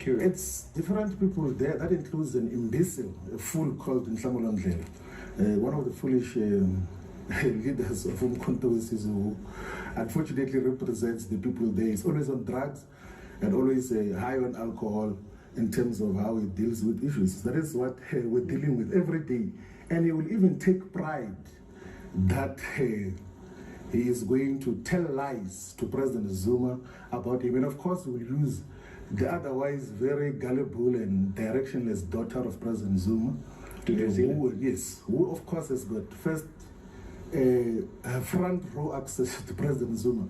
hear it. It's different people there. That includes an imbecile, a fool called Ndlela, one of the foolish leaders of kuMkhonto, who unfortunately represents the people there. He's always on drugs and always high on alcohol in terms of how he deals with issues. That is what we're dealing with every day. And he will even take pride that he is going to tell lies to President Zuma about him. And of course, he will use the otherwise very gullible and directionless daughter of President Zuma, who of course has got first front row access to President Zuma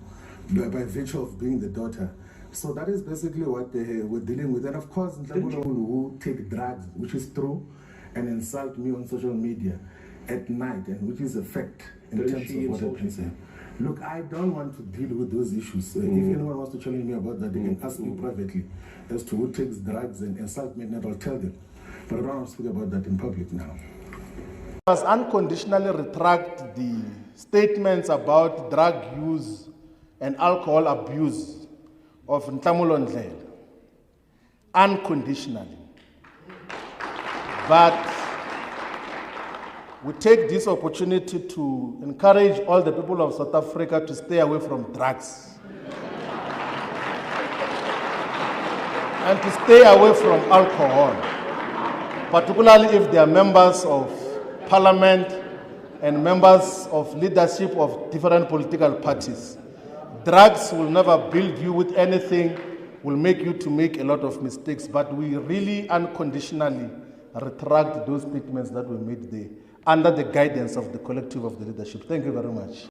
by virtue of being the daughter. So that is basically what we're dealing with. And of course, Ndlela who take drugs, which is true, and insult me on social media at night, and which is a fact in terms of what I can say. Look, I don't want to deal with those issues. If anyone wants to challenge me about that, they can ask me privately as to who takes drugs and insult me, and I'll tell them. But I don't want to speak about that in public now. I must unconditionally retract the statements about drug use and alcohol abuse of Ndlela. Unconditionally. But we take this opportunity to encourage all the people of South Africa to stay away from drugs and to stay away from alcohol, particularly if they are members of parliament and members of leadership of different political parties. Drugs will never build you with anything, will make you to make a lot of mistakes, but we really unconditionally retract those statements that were made there under the guidance of the collective of the leadership. Thank you very much.